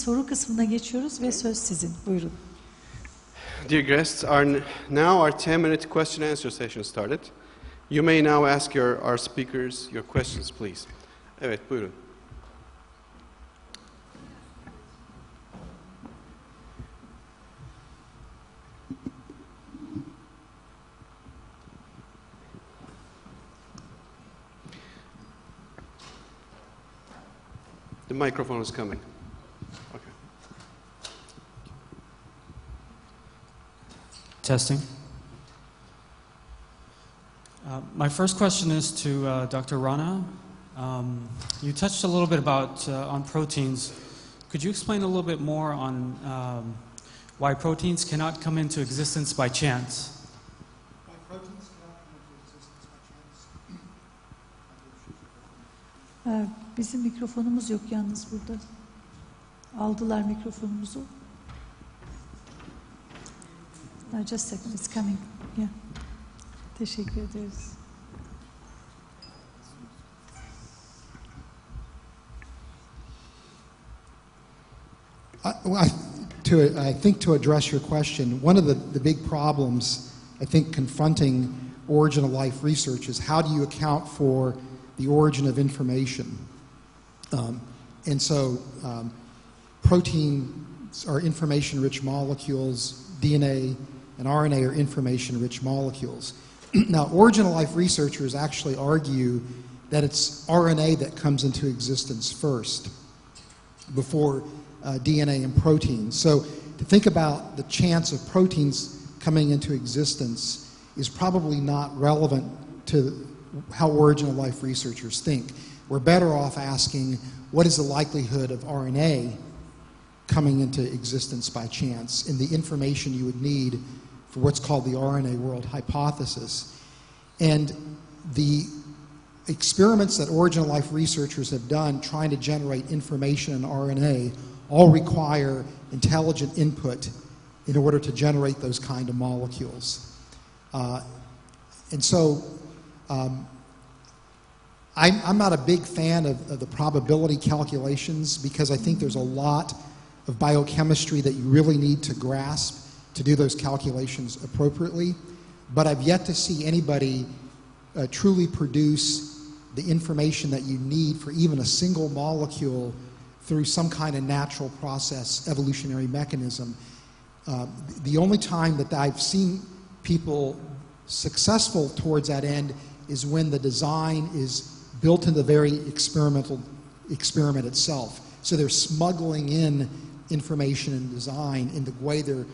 soru kısmına geçiyoruz ve söz sizin. Buyurun. Dear guests, now our 10-minute question and answer session started. You may now ask our speakers your questions, please. Evet, buyurun. The microphone is coming. Okay. Testing. My first question is to Dr. Rana. You touched a little bit about on proteins. Could you explain a little bit more on why proteins cannot come into existence by chance? Why proteins cannot come into existence by chance? Bizim mikrofonumuz yok yalnız burada. Aldılar mikrofonumuzu. No, just a second, it's coming. Yeah. Teşekkür ederiz. I think to address your question, one of the big problems I think confronting origin of life research is how do you account for the origin of information? Proteins are information-rich molecules, DNA and RNA are information-rich molecules. Now, origin of life researchers actually argue that it's RNA that comes into existence first, before DNA and proteins. So to think about the chance of proteins coming into existence is probably not relevant to how origin of life researchers think. We're better off asking, what is the likelihood of RNA coming into existence by chance, and the information you would need for what's called the RNA world hypothesis. And the experiments that origin of life researchers have done trying to generate information in RNA all require intelligent input in order to generate those kind of molecules. I'm not a big fan of the probability calculations because I think there's a lot of biochemistry that you really need to grasp to do those calculations appropriately. But I've yet to see anybody truly produce the information that you need for even a single molecule through some kind of natural process, evolutionary mechanism. The only time that I've seen people successful towards that end is when the design is built into the very experiment itself. So they're smuggling in information and design in the way they're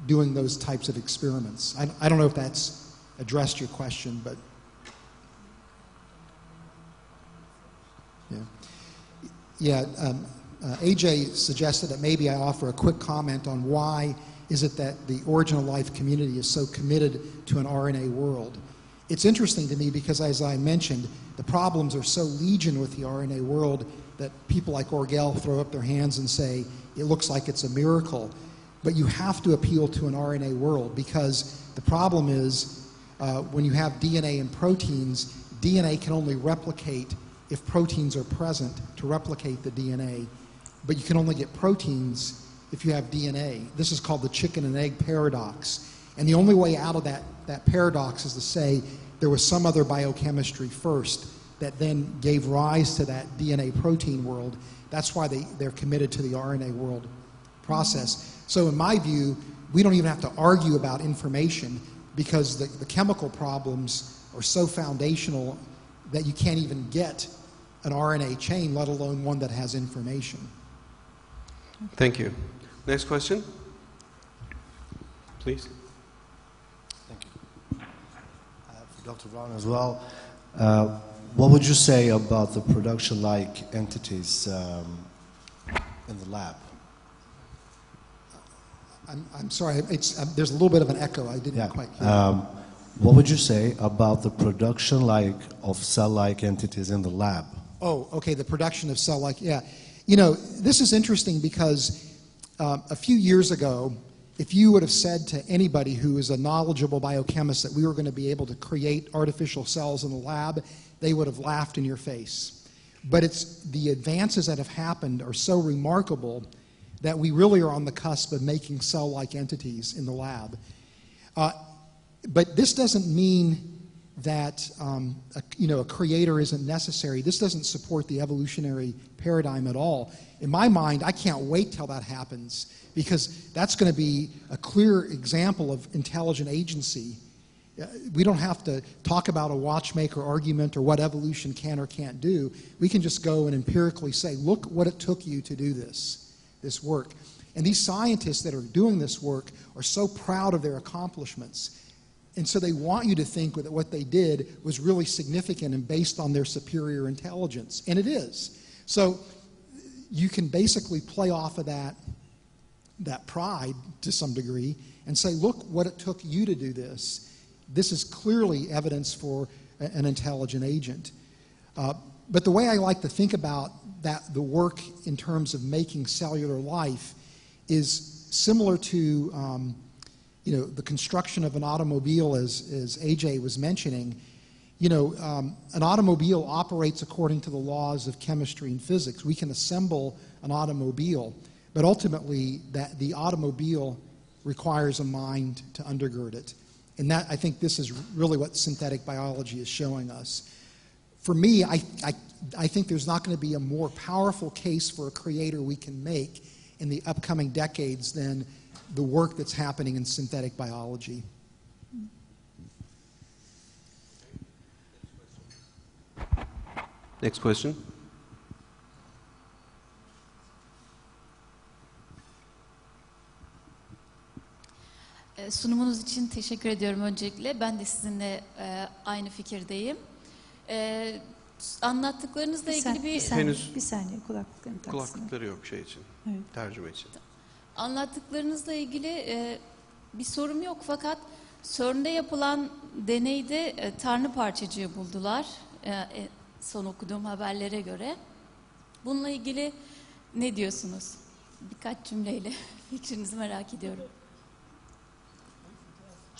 doing those types of experiments. I don't know if that's addressed your question, but AJ suggested that maybe I offer a quick comment on why is it that the origin of life community is so committed to an RNA world. It's interesting to me because, as I mentioned, the problems are so legion with the RNA world that people like Orgel throw up their hands and say, it looks like it's a miracle. But you have to appeal to an RNA world because the problem is when you have DNA and proteins, DNA can only replicate if proteins are present to replicate the DNA. But you can only get proteins if you have DNA. This is called the chicken and egg paradox. And the only way out of that paradox is to say there was some other biochemistry first that then gave rise to that DNA protein world. That's why they're committed to the RNA world process. So in my view, we don't even have to argue about information because the chemical problems are so foundational that you can't even get an RNA chain, let alone one that has information. Thank you. Next question, please. Thank you. For Dr. Brown as well, what would you say about the production-like entities in the lab? I'm sorry, there's a little bit of an echo. I didn't quite hear. What would you say about the production-like of cell-like entities in the lab? Oh, okay, the production of cell-like, yeah. You know, this is interesting because a few years ago, if you would have said to anybody who is a knowledgeable biochemist that we were going to be able to create artificial cells in the lab, they would have laughed in your face. But it's the advances that have happened are so remarkable that we really are on the cusp of making cell-like entities in the lab. But this doesn't mean that a creator isn't necessary. This doesn't support the evolutionary paradigm at all. In my mind, I can't wait till that happens, because that's going to be a clear example of intelligent agency. We don't have to talk about a watchmaker argument or what evolution can or can't do. We can just go and empirically say, look what it took you to do this work. And these scientists that are doing this work are so proud of their accomplishments. And so they want you to think that what they did was really significant and based on their superior intelligence. And it is. So you can basically play off of that pride to some degree and say, look what it took you to do this. This is clearly evidence for an intelligent agent. But the way I like to think about the work in terms of making cellular life is similar to the construction of an automobile, as AJ was mentioning. An automobile operates according to the laws of chemistry and physics. We can assemble an automobile, but ultimately the automobile requires a mind to undergird it. And I think this is really what synthetic biology is showing us. For me, I think there's not going to be a more powerful case for a creator we can make in the upcoming decades than the work that's happening in synthetic biology. Next question. Sunumunuz için teşekkür ediyorum öncelikle. Ben de sizinle aynı fikirdeyim. Anlattıklarınızla ilgili Bir saniye kulaklıklarını taksın. Kulaklıkları yok şey için, Evet. tercüme için. Anlattıklarınızla ilgili bir sorum yok, fakat CERN'de yapılan deneyde Tanrı parçacığı buldular. Son okuduğum haberlere göre. Bununla ilgili ne diyorsunuz? Birkaç cümleyle fikrinizi merak ediyorum.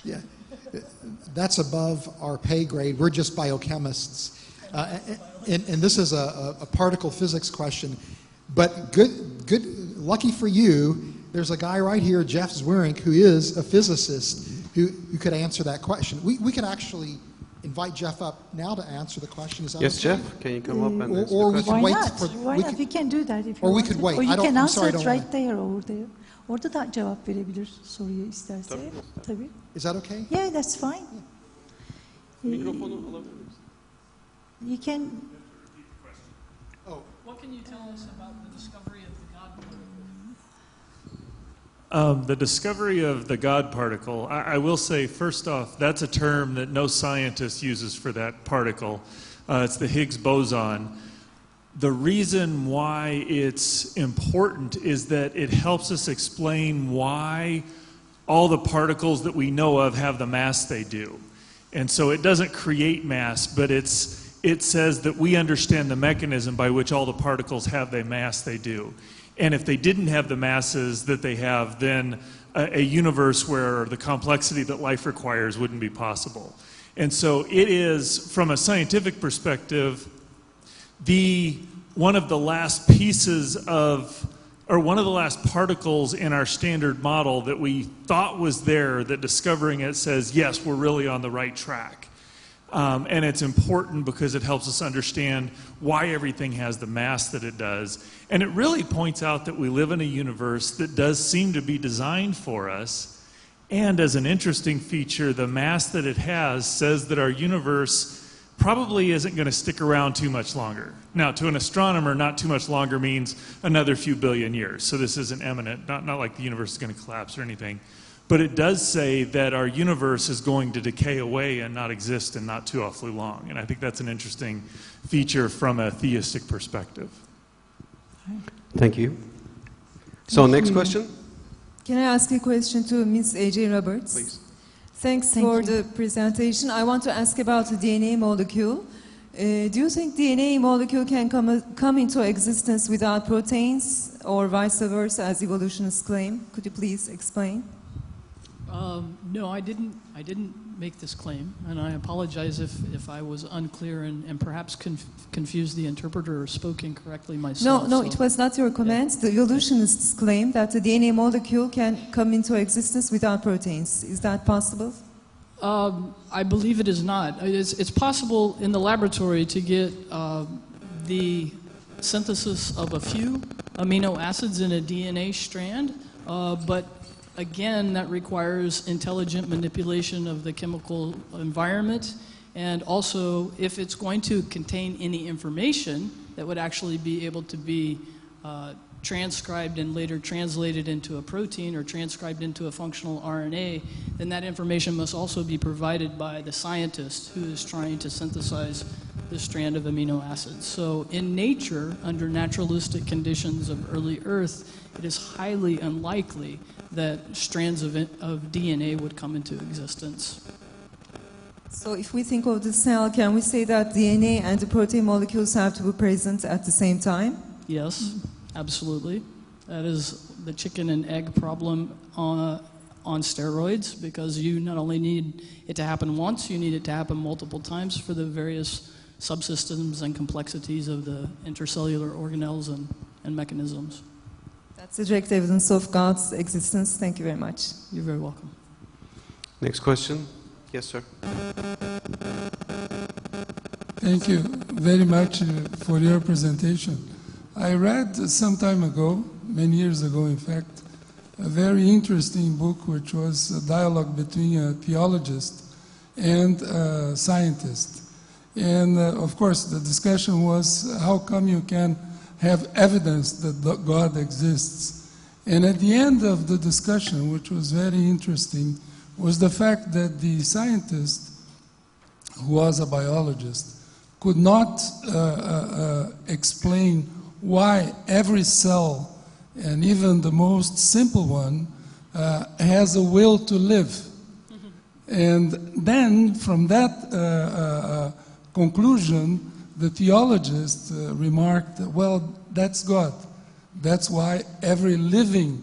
Yeah, that's above our pay grade. We're just biochemists. And this is a particle physics question. But lucky for you, there's a guy right here, Jeff Zwirink, who is a physicist who could answer that question. We could actually invite Jeff up now to answer the question. Is that Yes, okay? Jeff, can you come up and answer Or the we question? can Why wait not? for... Why not? We can do that if you or we want could to. wait. Or you I don't- can I'm answer sorry, I it don't right wanna- there or there. Orada da cevap verebilir soruya isterse. Tabii. Is that okay? Yeah, that's fine. Mikrofonu alabilir miyiz? You can. What can you tell us about the discovery of the God particle? The discovery of the God particle, I will say, first off, that's a term that no scientist uses for that particle. It's the Higgs boson. The reason why it's important is that it helps us explain why all the particles that we know of have the mass they do. And so it doesn't create mass, but it says that we understand the mechanism by which all the particles have the mass they do. And if they didn't have the masses that they have, then a universe where the complexity that life requires wouldn't be possible. And so it is, from a scientific perspective, one of the last pieces of, or one of the last particles in our standard model that we thought was there, that discovering it says, yes, we're really on the right track. And it's important because it helps us understand why everything has the mass that it does. And it really points out that we live in a universe that does seem to be designed for us. And as an interesting feature, the mass that it has says that our universe probably isn't going to stick around too much longer. Now, to an astronomer, not too much longer means another few billion years. So this isn't imminent, not like the universe is going to collapse or anything. But it does say that our universe is going to decay away and not exist in not too awfully long. And I think that's an interesting feature from a theistic perspective. Thank you. So next question, Can I ask a question to Ms. A.J. Roberts? please. Thanks Thank for you. the presentation. I want to ask about the DNA molecule. Do you think DNA molecule can come into existence without proteins, or vice versa, as evolutionists claim? Could you please explain? No, I didn't make this claim, and I apologize if I was unclear and perhaps confused the interpreter or spoke incorrectly myself. No, so- it was not your comment. The evolutionists claim that the DNA molecule can come into existence without proteins. Is that possible? I believe it is not. It's possible in the laboratory to get the synthesis of a few amino acids in a DNA strand, but again, that requires intelligent manipulation of the chemical environment, and also if it's going to contain any information that would actually be able to be transcribed and later translated into a protein or transcribed into a functional RNA, then that information must also be provided by the scientist who is trying to synthesize the strand of amino acids. So in nature, under naturalistic conditions of early Earth, it is highly unlikely that strands of DNA would come into existence. So if we think of the cell, can we say that DNA and the protein molecules have to be present at the same time? Yes, absolutely. That is the chicken and egg problem on steroids, because you not only need it to happen once, you need it to happen multiple times for the various subsystems and complexities of the intercellular organelles and mechanisms. That's direct evidence of God's existence. Thank you very much. You're very welcome. Next question. Yes, sir. Thank you very much for your presentation. I read some time ago, many years ago in fact, a very interesting book which was a dialogue between a theologist and a scientist. And of course the discussion was how come you can have evidence that God exists. And at the end of the discussion, which was very interesting, was the fact that the scientist, who was a biologist, could not explain why every cell, and even the most simple one, has a will to live. And then, from that conclusion, the theologist remarked, well, that's God. That's why every living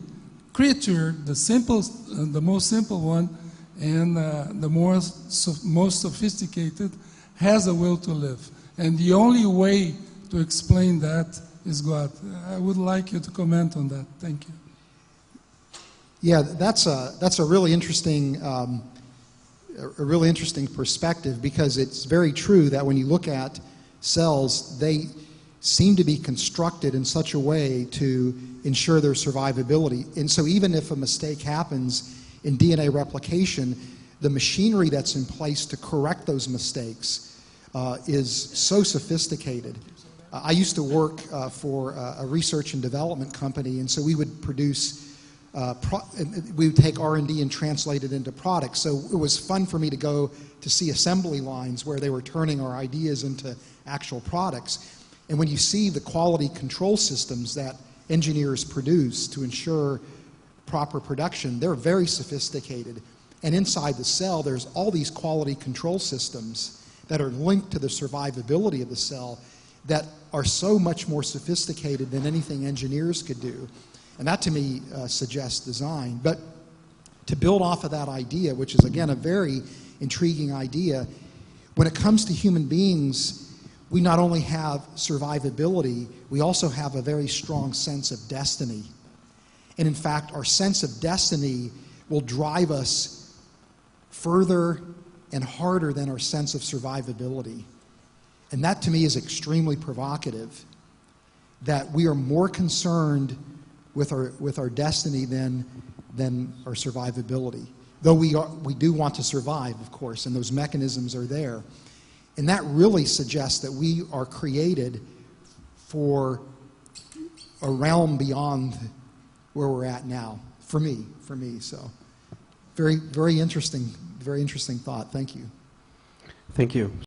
creature, the most simple one, and the most sophisticated, has a will to live. And the only way to explain that is God. I would like you to comment on that. Thank you. Yeah, that's a really interesting perspective, because it's very true that when you look at cells, they seem to be constructed in such a way to ensure their survivability. And so even if a mistake happens in DNA replication, the machinery that's in place to correct those mistakes is so sophisticated. I used to work for a research and development company, and so we would produce, we would take R&D and translate it into products. So it was fun for me to go to see assembly lines where they were turning our ideas into actual products. And when you see the quality control systems that engineers produce to ensure proper production, they're very sophisticated. And inside the cell, there's all these quality control systems that are linked to the survivability of the cell that are so much more sophisticated than anything engineers could do. And that to me suggests design. But to build off of that idea, which is again a very intriguing idea, when it comes to human beings, we not only have survivability, we also have a very strong sense of destiny. And in fact, our sense of destiny will drive us further and harder than our sense of survivability. And that to me is extremely provocative, that we are more concerned with our destiny than our survivability. Though we do want to survive, of course, and those mechanisms are there. And that really suggests that we are created for a realm beyond where we're at now, for me. So very interesting thought. Thank you. Thank you.